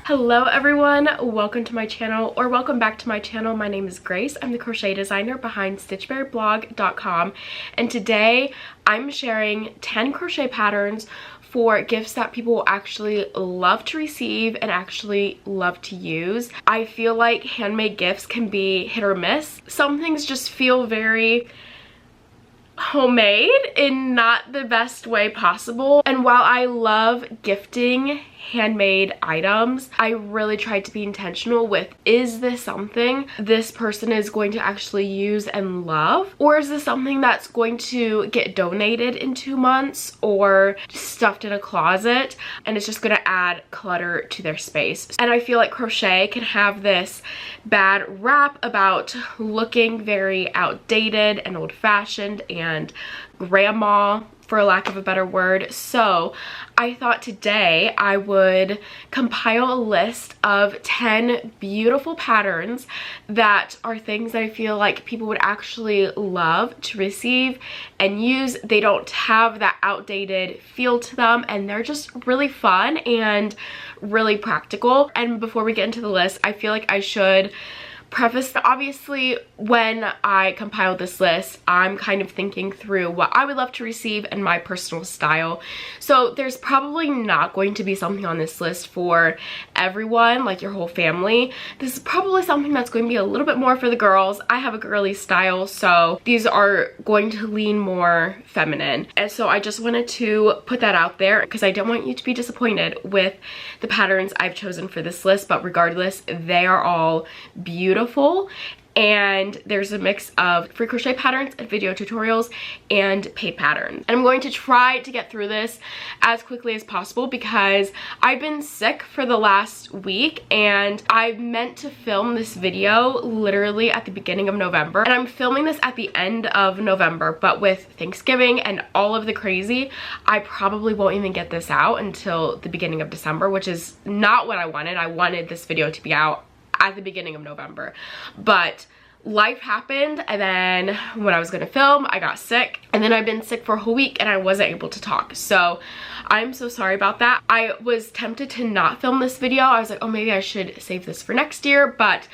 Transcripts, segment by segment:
Hello everyone, welcome to my channel, or welcome back to my channel. My name is Grace. I'm the crochet designer behind stitchberryblog.com, and today I'm sharing 10 crochet patterns for gifts that people will actually love to receive and actually love to use. I feel like handmade gifts can be hit or miss. Some things just feel very homemade in not the best way possible, and while I love gifting handmade items, I really tried to be intentional with, is this something this person is going to actually use and love, or is this something that's going to get donated in 2 months or stuffed in a closet and it's just going to add clutter to their space. And I feel like crochet can have this bad rap about looking very outdated and old-fashioned and grandma, for lack of a better word. So I thought today I would compile a list of 10 beautiful patterns that are things that I feel like people would actually love to receive and use. They don't have that outdated feel to them, and they're just really fun and really practical. And before we get into the list, I feel like I should preface, obviously when I compiled this list, I'm kind of thinking through what I would love to receive and my personal style. So there's probably not going to be something on this list for everyone, like your whole family. This is probably something that's going to be a little bit more for the girls. I have a girly style, so these are going to lean more feminine. And so I just wanted to put that out there because I don't want you to be disappointed with the patterns I've chosen for this list, but regardless, they are all beautiful. And there's a mix of free crochet patterns and video tutorials and paid patterns. And I'm going to try to get through this as quickly as possible because I've been sick for the last week, and I meant to film this video literally at the beginning of November, and I'm filming this at the end of November, but with Thanksgiving and all of the crazy, I probably won't even get this out until the beginning of December, which is not what I wanted. I wanted this video to be out at the beginning of November, but life happened, and then when I was gonna film, I got sick, and then I've been sick for a whole week and I wasn't able to talk. So I'm so sorry about that. I was tempted to not film this video. I was like, oh, maybe I should save this for next year, but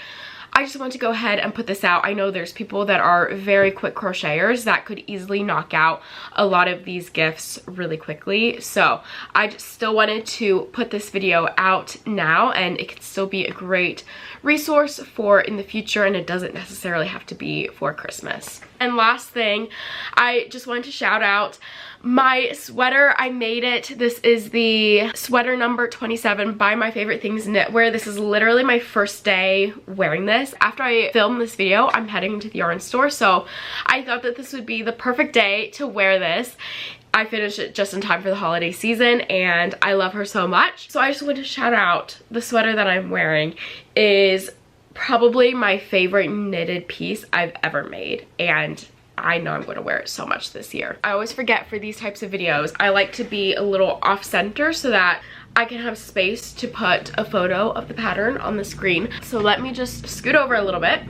I just want to go ahead and put this out. I know there's people that are very quick crocheters that could easily knock out a lot of these gifts really quickly. So I just still wanted to put this video out now, and it can still be a great resource for in the future, and it doesn't necessarily have to be for Christmas. And last thing, I just wanted to shout out my sweater. I made it. This is the sweater number 27 by My Favorite Things Knitwear. This is literally my first day wearing this. After I film this video, I'm heading to the yarn store, so I thought that this would be the perfect day to wear this. I finished it just in time for the holiday season, and I love her so much. So I just want to shout out the sweater that I'm wearing is probably my favorite knitted piece I've ever made, and I know I'm going to wear it so much this year. I always forget for these types of videos, I like to be a little off center so that I can have space to put a photo of the pattern on the screen. So let me just scoot over a little bit.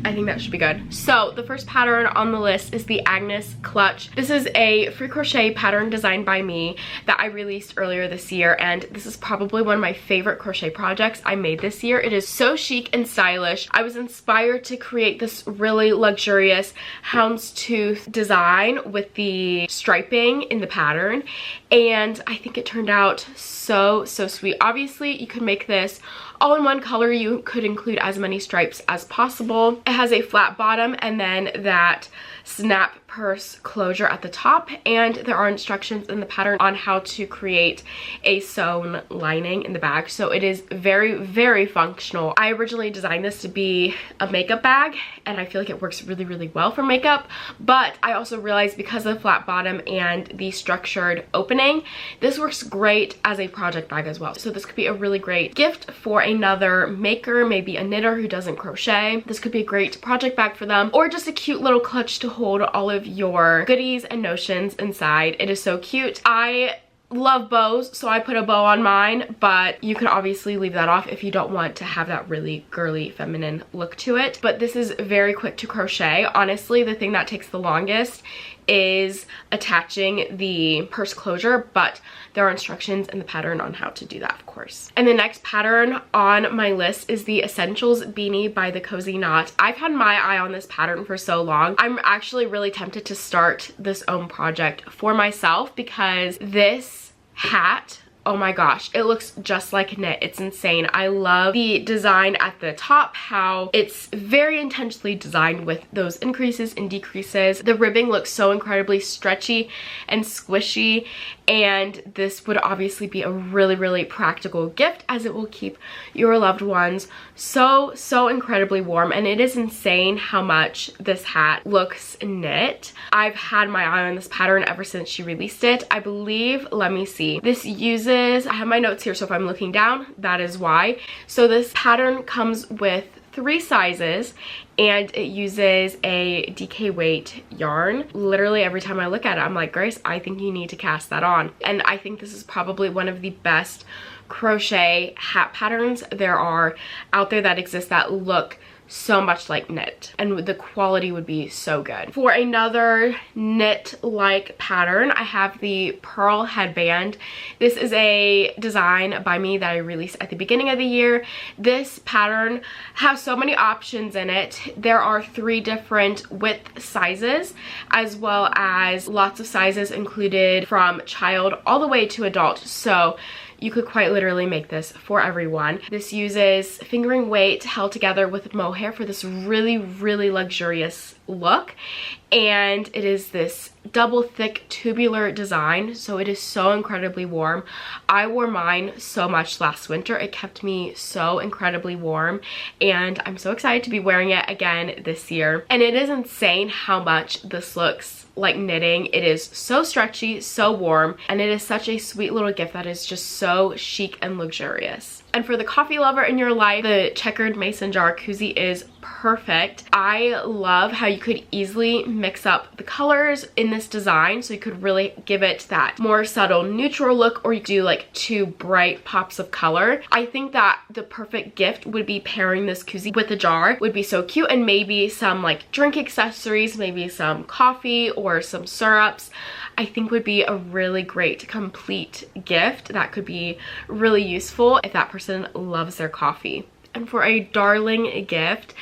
I think that should be good. So the first pattern on the list is the Agnes clutch. This is a free crochet pattern designed by me that I released earlier this year, and this is probably one of my favorite crochet projects I made this year. It is so chic and stylish. I was inspired to create this really luxurious houndstooth design with the striping in the pattern, and I think it turned out so sweet. Obviously you could make this all in one color. You could include as many stripes as possible. It has a flat bottom and then that snap purse closure at the top, and there are instructions in the pattern on how to create a sewn lining in the bag. So it is very functional. I originally designed this to be a makeup bag, and I feel like it works really well for makeup, but I also realized because of the flat bottom and the structured opening, this works great as a project bag as well. So this could be a really great gift for another maker, maybe a knitter who doesn't crochet. This could be a great project bag for them, or just a cute little clutch to hold all of your goodies and notions inside. It is so cute. I love bows, so I put a bow on mine, but you can obviously leave that off if you don't want to have that really girly feminine look to it. But this is very quick to crochet. Honestly, the thing that takes the longest is attaching the purse closure, but there are instructions in the pattern on how to do that, of course. And the next pattern on my list is the Essentials Beanie by the Cozy Knot. I've had my eye on this pattern for so long. I'm actually really tempted to start this own project for myself because this hat, oh my gosh, it looks just like knit. It's insane. I love the design at the top, how it's very intentionally designed with those increases and decreases. The ribbing looks so incredibly stretchy and squishy, and this would obviously be a really, really practical gift as it will keep your loved ones so incredibly warm. And it is insane how much this hat looks knit. I've had my eye on this pattern ever since she released it. I believe, let me see, this uses, I have my notes here, so if I'm looking down, that is why. So this pattern comes with 3 sizes and it uses a DK weight yarn. Literally every time I look at it, I'm like, Grace, I think you need to cast that on. And I think this is probably one of the best crochet hat patterns there are out there that exist that look so much like knit, and the quality would be so good. For another knit like pattern, I have the pearl headband. This is a design by me that I released at the beginning of the year. This pattern has so many options in it. There are 3 different width sizes, as well as lots of sizes included from child all the way to adult, so you could quite literally make this for everyone. This uses fingering weight held together with mohair for this really, really luxurious look. And it is this double thick tubular design, so it is so incredibly warm. I wore mine so much last winter. It kept me so incredibly warm, and I'm so excited to be wearing it again this year. And it is insane how much this looks like knitting. It is so stretchy, so warm, and it is such a sweet little gift that is just so chic and luxurious. And for the coffee lover in your life, the Checkered mason jar koozie is perfect. I love how you could easily mix up the colors in this design, so you could really give it that more subtle neutral look, or you could do like 2 bright pops of color. I think that the perfect gift would be pairing this koozie with a jar. Would be so cute, and maybe some like drink accessories, maybe some coffee or some syrups. I think would be a really great complete gift that could be really useful if that person loves their coffee. And for a darling gift,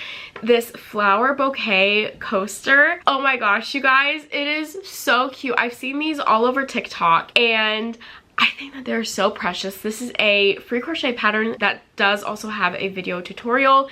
this flower bouquet coaster. Oh my gosh, you guys, it is so cute. I've seen these all over TikTok, and I think that they're so precious. This is a free crochet pattern that does also have a video tutorial,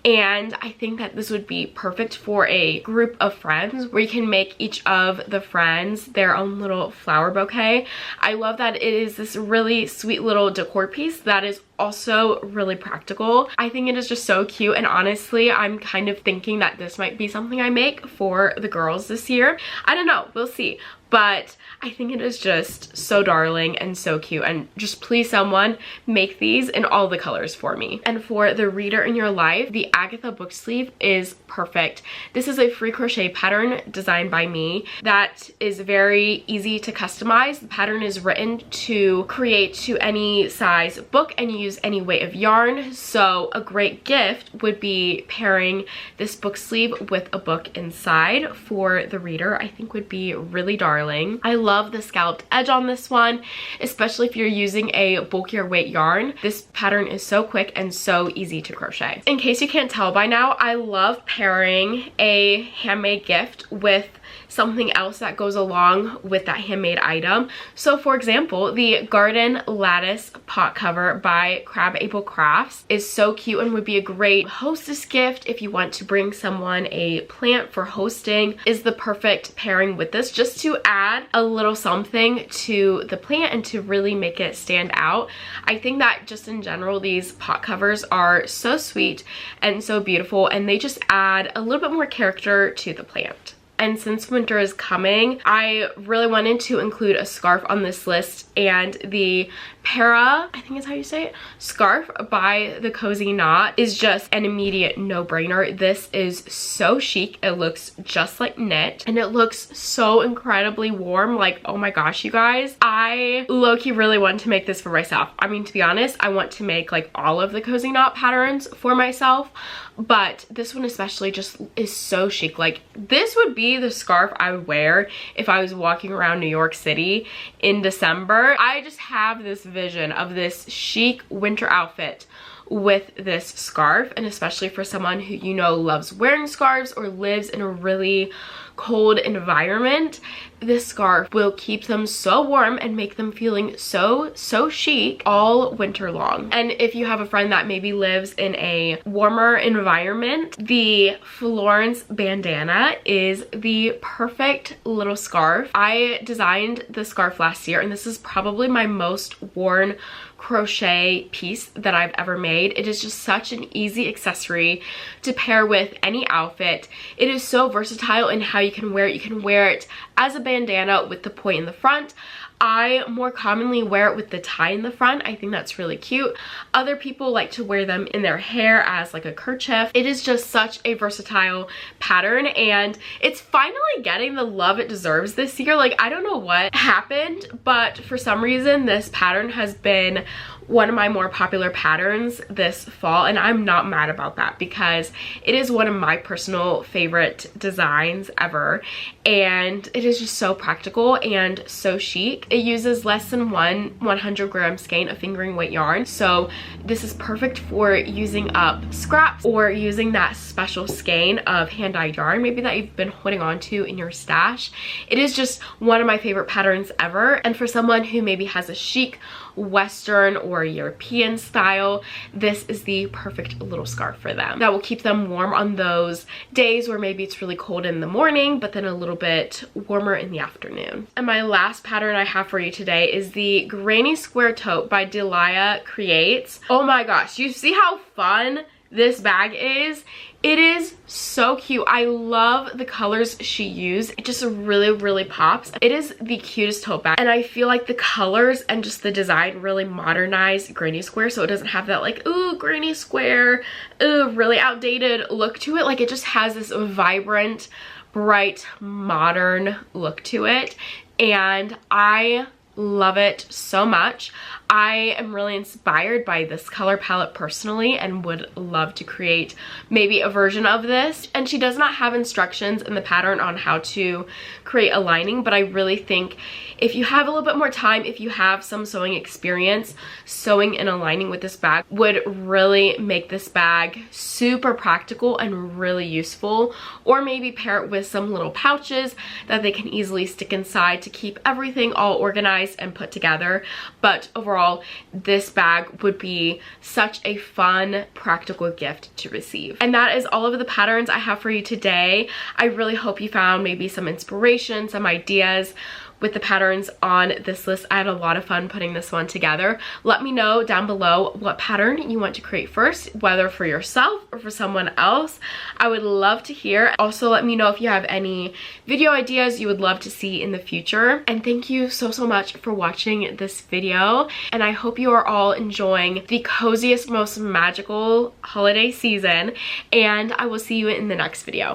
and I think that this would be perfect for a group of friends where you can make each of the friends their own little flower bouquet. I love that it is this really sweet little decor piece that is also really practical. I think it is just so cute, and honestly, I'm kind of thinking that this might be something I make for the girls this year. I don't know, we'll see. But I think it is just so darling and so cute, and just please someone make these in all the colors for me. And for the reader in your life, the Agatha book sleeve is perfect. This is a free crochet pattern designed by me that is very easy to customize. The pattern is written to create to any size book and use any weight of yarn, so a great gift would be pairing this book sleeve with a book inside for the reader. I think would be really darling. I love the scalloped edge on this one, especially if you're using a bulkier weight yarn. This pattern is so quick and so easy to crochet. In case you can't tell by now, I love pairing a handmade gift with something else that goes along with that handmade item. So for example, the garden lattice pot cover by Crab Able Crafts is so cute and would be a great hostess gift if you want to bring someone a plant for hosting. Is the perfect pairing with this, just to add a little something to the plant and to really make it stand out. I think that just in general, these pot covers are so sweet and so beautiful, and they just add a little bit more character to the plant. And since winter is coming, I really wanted to include a scarf on this list, and the Parah, I think is how you say it, scarf by the Cozy Knot is just an immediate no-brainer. This is so chic. It looks just like knit, and it looks so incredibly warm. Like, oh my gosh, you guys, I low-key really want to make this for myself. I mean, to be honest, I want to make like all of the Cozy Knot patterns for myself, but this one especially just is so chic. Like, this would be be the scarf I would wear if I was walking around New York City in December. I just have this vision of this chic winter outfit with this scarf, and especially for someone who, you know, loves wearing scarves or lives in a really cold environment, this scarf will keep them so warm and make them feeling so chic all winter long. And if you have a friend that maybe lives in a warmer environment, the Florence bandana is the perfect little scarf. I designed the scarf last year, and this is probably my most worn crochet piece that I've ever made. It is just such an easy accessory to pair with any outfit. It is so versatile in how you can wear it. You can wear it as a bandana with the point in the front. I more commonly wear it with the tie in the front. I think that's really cute. Other people like to wear them in their hair as like a kerchief. It is just such a versatile pattern, and it's finally getting the love it deserves this year. Like, I don't know what happened, but for some reason this pattern has been one of my more popular patterns this fall, and I'm not mad about that because it is one of my personal favorite designs ever, and it is just so practical and so chic. It uses less than 100-gram skein of fingering weight yarn, so this is perfect for using up scraps or using that special skein of hand-dyed yarn maybe that you've been holding on to in your stash. It is just one of my favorite patterns ever, and for someone who maybe has a chic Western or European style, this is the perfect little scarf for them. That will keep them warm on those days where maybe it's really cold in the morning, but then a little bit warmer in the afternoon. And my last pattern I have for you today is the Granny Square Tote by Delia Creates. Oh my gosh, you see how fun this bag is? It is so cute. I love the colors she used. It just really pops. It is the cutest tote bag, and I feel like the colors and just the design really modernized Granny Square, so it doesn't have that like, ooh, Granny Square, ooh, really outdated look to it. Like, it just has this vibrant, bright, modern look to it, and I love it so much. I am really inspired by this color palette personally and would love to create maybe a version of this. And she does not have instructions in the pattern on how to create a lining, but I really think if you have a little bit more time, if you have some sewing experience, sewing in a lining with this bag would really make this bag super practical and really useful. Or maybe pair it with some little pouches that they can easily stick inside to keep everything all organized and put together. But overall, this bag would be such a fun, practical gift to receive. And that is all of the patterns I have for you today. I really hope you found maybe some inspiration, some ideas with the patterns on this list. I had a lot of fun putting this one together. Let me know down below what pattern you want to create first, whether for yourself or for someone else. I would love to hear. Also, let me know if you have any video ideas you would love to see in the future. And thank you so much for watching this video. And I hope you are all enjoying the coziest, most magical holiday season. And I will see you in the next video.